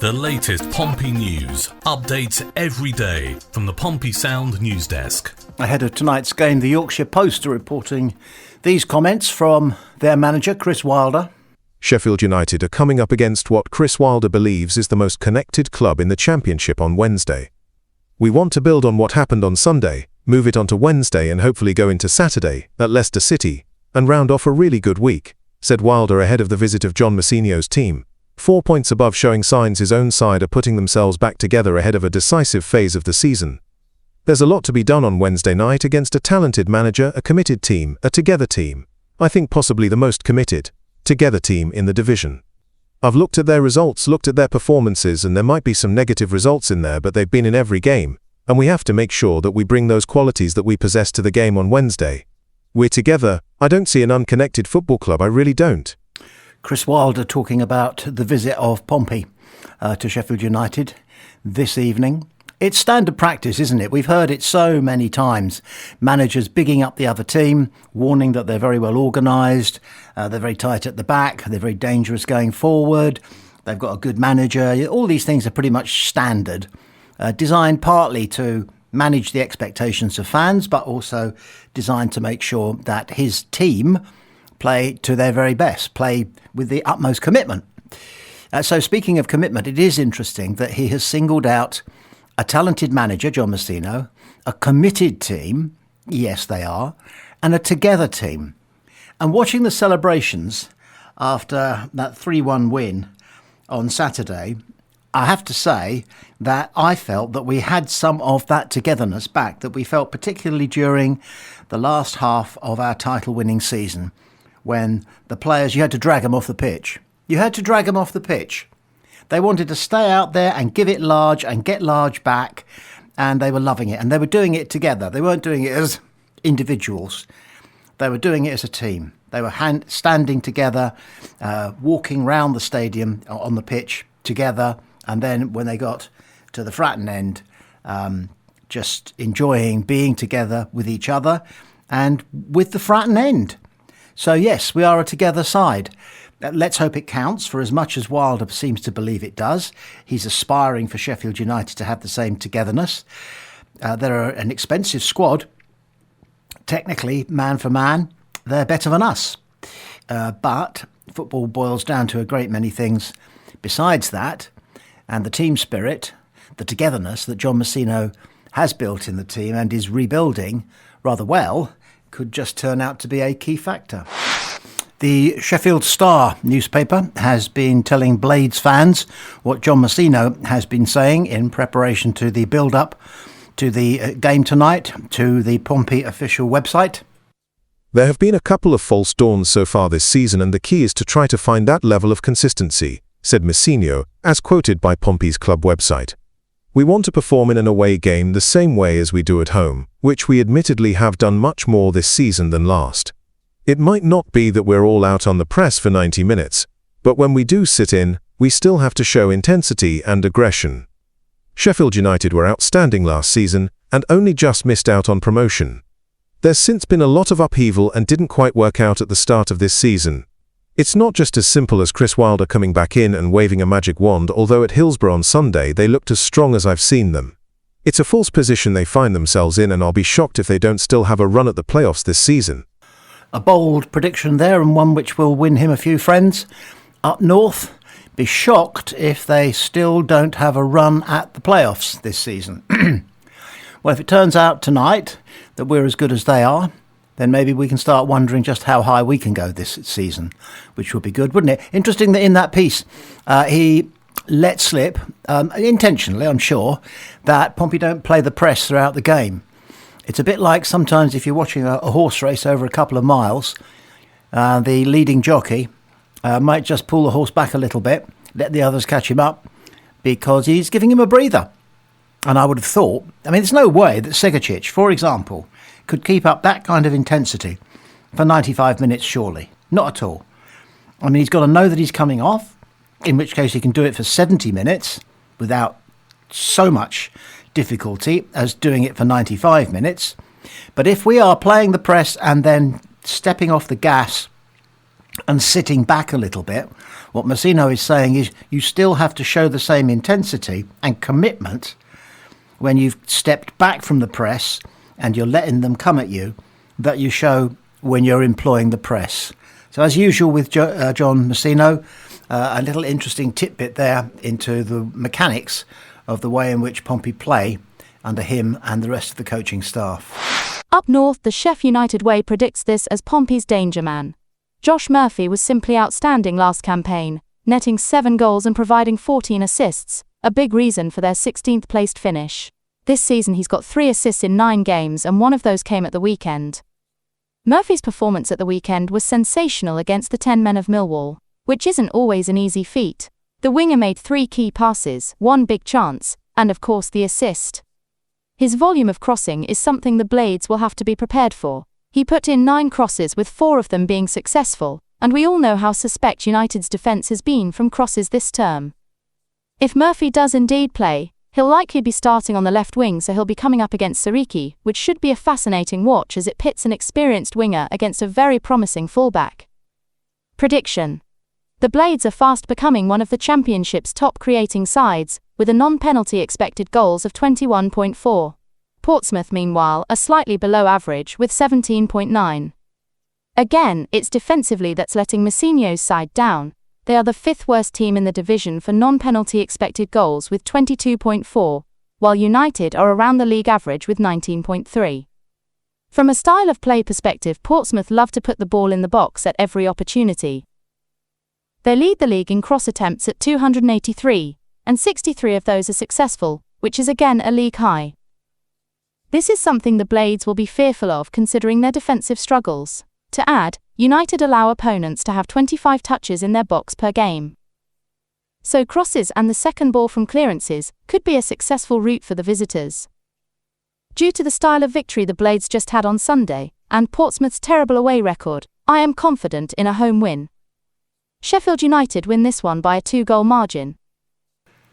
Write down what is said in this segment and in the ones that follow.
The latest Pompey news, updates every day from the Pompey Sound news desk. Ahead of tonight's game, the Yorkshire Post are reporting these comments from their manager, Chris Wilder. Sheffield United are coming up against what Chris Wilder believes is the most connected club in the Championship on Wednesday. We want to build on what happened on Sunday, move it onto Wednesday and hopefully go into Saturday at Leicester City and round off a really good week, said Wilder ahead of the visit of John Mousinho's team. 4 points above, showing signs his own side are putting themselves back together ahead of a decisive phase of the season. There's a lot to be done on Wednesday night against a talented manager, a committed team, a together team. I think possibly the most committed, together team in the division. I've looked at their results, looked at their performances, and there might be some negative results in there, but they've been in every game, and we have to make sure that we bring those qualities that we possess to the game on Wednesday. We're together. I don't see an unconnected football club, I really don't. Chris Wilder talking about the visit of Pompey to Sheffield United this evening. It's standard practice, isn't it? We've heard it so many times. Managers bigging up the other team, warning that they're very well organised, they're very tight at the back, they're very dangerous going forward, they've got a good manager. All these things are pretty much standard, designed partly to manage the expectations of fans, but also designed to make sure that his team play to their very best, play with the utmost commitment. So speaking of commitment, it is interesting that he has singled out a talented manager, John Mousinho, a committed team, yes they are, and a together team. And watching the celebrations after that 3-1 win on Saturday, I have to say that I felt that we had some of that togetherness back that we felt particularly during the last half of our title-winning season, when the players, you had to drag them off the pitch. You had to drag them off the pitch. They wanted to stay out there and give it large and get large back, and they were loving it. And they were doing it together. They weren't doing it as individuals. They were doing it as a team. They were standing together, walking round the stadium on the pitch together, and then when they got to the Fratton end, just enjoying being together with each other and with the Fratton end. So yes, we are a together side. Let's hope it counts for as much as Wilder seems to believe it does. He's aspiring for Sheffield United to have the same togetherness. They're an expensive squad. Technically, man for man, they're better than us. But football boils down to a great many things besides that. And the team spirit, the togetherness that John Mousinho has built in the team and is rebuilding rather well, could just turn out to be a key factor. The Sheffield Star newspaper has been telling Blades fans what John Mousinho has been saying in preparation to the build-up to the game tonight, to the Pompey official website. There have been a couple of false dawns so far this season, and the key is to try to find that level of consistency, said Mousinho, as quoted by Pompey's club website. We want to perform in an away game the same way as we do at home, which we admittedly have done much more this season than last. It might not be that we're all out on the press for 90 minutes, but when we do sit in, we still have to show intensity and aggression. Sheffield United were outstanding last season and only just missed out on promotion. There's since been a lot of upheaval and didn't quite work out at the start of this season. It's not just as simple as Chris Wilder coming back in and waving a magic wand, although at Hillsborough on Sunday they looked as strong as I've seen them. It's a false position they find themselves in, and I'll be shocked if they don't still have a run at the playoffs this season. A bold prediction there, and one which will win him a few friends up north. Be shocked if they still don't have a run at the playoffs this season. Well, if it turns out tonight that we're as good as they are, then maybe we can start wondering just how high we can go this season, which would be good, wouldn't it? Interesting that in that piece, he let slip, intentionally, I'm sure, that Pompey don't play the press throughout the game. It's a bit like sometimes if you're watching a horse race over a couple of miles, the leading jockey might just pull the horse back a little bit, let the others catch him up, because he's giving him a breather. And I would have thought, there's no way that Segicic, for example, could keep up that kind of intensity for 95 minutes, surely. Not at all. He's got to know that he's coming off, in which case he can do it for 70 minutes without so much difficulty as doing it for 95 minutes. But if we are playing the press and then stepping off the gas and sitting back a little bit. What Messino is saying is you still have to show the same intensity and commitment when you've stepped back from the press and you're letting them come at you that you show when you're employing the press. So as usual with John Messino, a little interesting tidbit there into the mechanics of the way in which Pompey play under him and the rest of the coaching staff. Up north, the SHEFF United way predicts this as Pompey's danger man. Josh Murphy was simply outstanding last campaign, netting 7 goals and providing 14 assists, a big reason for their 16th placed finish. This season he's got 3 assists in 9 games and one of those came at the weekend. Murphy's performance at the weekend was sensational against the 10 men of Millwall, which isn't always an easy feat. The winger made 3 key passes, 1 big chance, and of course the assist. His volume of crossing is something the Blades will have to be prepared for. He put in 9 crosses with 4 of them being successful, and we all know how suspect United's defence has been from crosses this term. If Murphy does indeed play, he'll likely be starting on the left wing, so he'll be coming up against Sariki, which should be a fascinating watch as it pits an experienced winger against a very promising fullback. Prediction: the Blades are fast becoming one of the Championship's top creating sides, with a non-penalty expected goals of 21.4. Portsmouth, meanwhile, are slightly below average with 17.9. Again, it's defensively that's letting Messino's side down. They are the 5th worst team in the division for non-penalty expected goals with 22.4, while United are around the league average with 19.3. From a style of play perspective, Portsmouth love to put the ball in the box at every opportunity. They lead the league in cross attempts at 283, and 63 of those are successful, which is again a league high. This is something the Blades will be fearful of considering their defensive struggles. To add, United allow opponents to have 25 touches in their box per game. So crosses and the second ball from clearances could be a successful route for the visitors. Due to the style of victory the Blades just had on Sunday, and Portsmouth's terrible away record, I am confident in a home win. Sheffield United win this one by a 2-goal margin.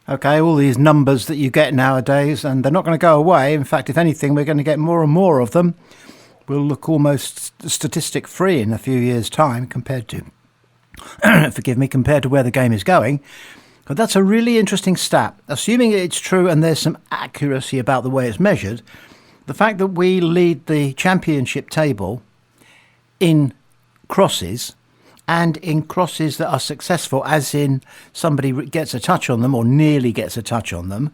Okay, all these numbers that you get nowadays, and they're not going to go away. In fact, if anything, we're going to get more and more of them. We'll look almost statistic free in a few years' time compared to, compared to where the game is going. But that's a really interesting stat. Assuming it's true and there's some accuracy about the way it's measured, the fact that we lead the championship table in crosses and in crosses that are successful, as in somebody gets a touch on them or nearly gets a touch on them,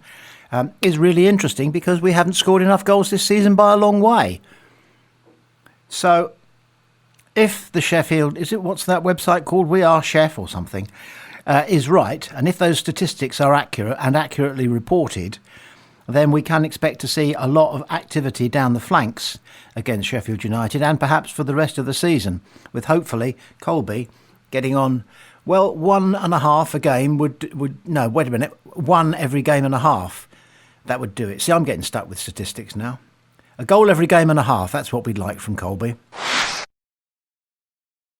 is really interesting because we haven't scored enough goals this season by a long way. So if the Sheffield, what's that website called? We Are Sheff or something, is right, and if those statistics are accurate and accurately reported, then we can expect to see a lot of activity down the flanks against Sheffield United and perhaps for the rest of the season, with hopefully Colby getting on, 1.5 a game one every game and a half. That would do it. See, I'm getting stuck with statistics now. A goal every game and a half, that's what we'd like from Colby.